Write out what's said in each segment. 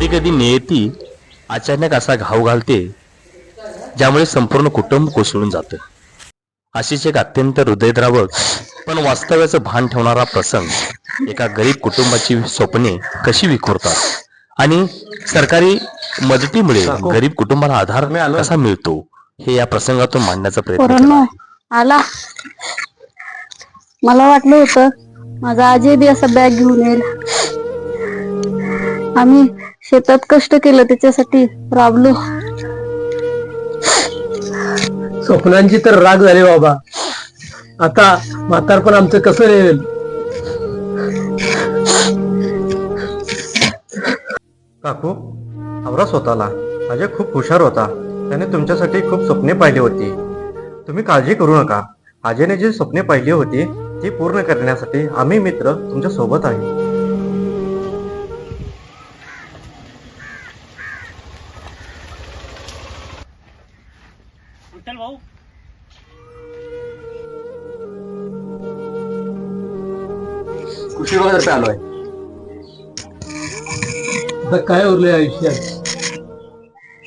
कधी कधी नियती अचानक असा घाव घालते ज्यामुळे संपूर्ण कुटुंब कोसळून जातं. अशीच एक अत्यंत हृदयद्रावक पण वास्तव्याचं भान ठेवणारा प्रसंग एका गरीब कुटुंबाची स्वप्ने कशी विखुरतात आणि सरकारी मदतीमुळे गरीब कुटुंबाला आधार कसा मिळतो हे या प्रसंगातून मांडण्याचा प्रयत्न केला पोरांनो आहे. आला. मला वाटलं होतं माझा आजी बी असा बॅग घेऊन येईल. आम्ही शेतात कष्ट केलं, त्याच्यासाठी राबलो. स्वप्नांची तर राग झाली बाबा. आता म्हातारपण आमचं कसं येईल? काकू, आवरा स्वतःला. अजय खूप हुशार होता. त्याने तुमच्यासाठी खूप स्वप्ने पाहिली होती. तुम्ही काळजी करू नका. अजयने जी स्वप्ने पाहिली होती ती पूर्ण करण्यासाठी आम्ही मित्र तुमच्या सोबत आहे. कृषी विभागातर्फे आलोय. आता काय उरले आयुष्यात?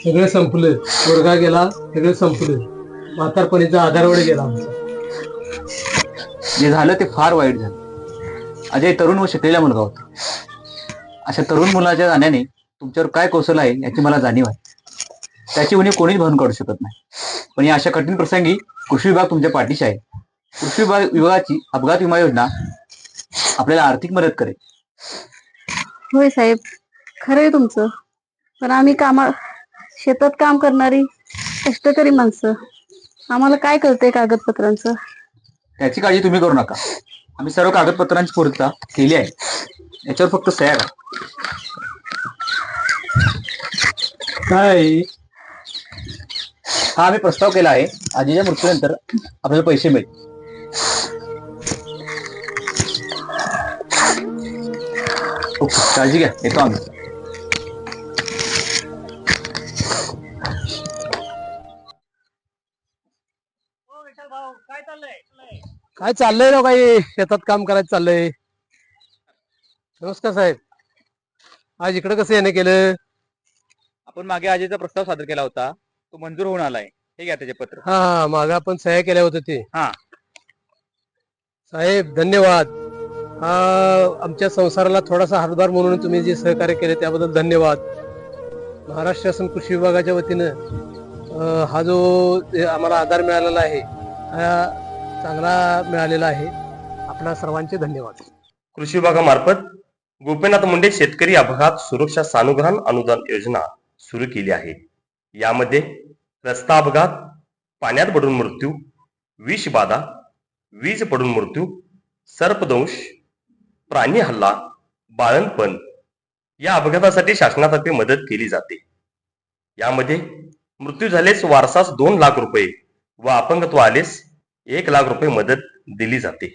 सगळं संपलं. वर्गा गेला, सगळं संपलं. म्हातारपणीचा आधारवड गेला आमचा. जे झालं ते फार वाईट झालं. अजय तरुण व शिकलेला मुलगा होता. अशा तरुण मुलाच्या जाण्याने तुमच्यावर काय कोसळलं आहे याची मला जाणीव आहे. त्याची उणीव कोणीच भरून काढू शकत नाही. पण या अशा कठीण प्रसंगी कृषी विभाग तुमच्या पाठीशी आहे. कृषी विभागाची अपघात विमा योजना आपल्याला आर्थिक मदत करेल. होय साहेब, खरंय तुमचं. पण आम्ही शेतात काम करणारी कष्टकरी माणसं, आम्हाला काय कळतंय कागदपत्रांचं? त्याची काळजी तुम्ही करू नका. आम्ही सर्व कागदपत्रांची पूर्तता केली आहे. याच्यावर फक्त सह्या करा. काय हा आम्ही प्रस्ताव केला आहे. आजीच्या मृत्यूनंतर आपल्याला पैसे मिळतील. काळजी घ्या, येतो आम्ही. काय चाललंय ना? काही शेतात काम करायचं चाललंय. नमस्कार साहेब. आज इकडे कसं येणं केलं? आपण मागे आजीचा प्रस्ताव सादर केला होता, तो मंजूर होऊन आलाय. हे घ्या त्याचे पत्र. हा, माग आपण सह्या केल्या होत्या ते. हा साहेब धन्यवाद. आमच्या संसाराला थोडासा हातभार म्हणून तुम्ही जे सहकार्य केले त्याबद्दल धन्यवाद. महाराष्ट्र शासन कृषी विभागाच्या वतीनं हा जो आम्हाला आधार मिळालेला आहे हा चांगला मिळालेला आहे. आपल्या सर्वांचे धन्यवाद. कृषी विभागामार्फत गोपीनाथ मुंडे शेतकरी अपघात सुरक्षा सानुग्रहण अनुदान योजना सुरू केली आहे. यामध्ये रस्ता अपघात, पाण्यात पडून मृत्यू, विष बाधा, वीज पडून मृत्यू, सर्पदंश, प्राणी हल्ला, बाळंतपण या अपघातासाठी शासनातर्फे मदत केली जाते. यामध्ये मृत्यू झाल्यास वारसास 2 लाख रुपये व अपंगत्व आलेस 1 लाख रुपये मदत दिली जाते.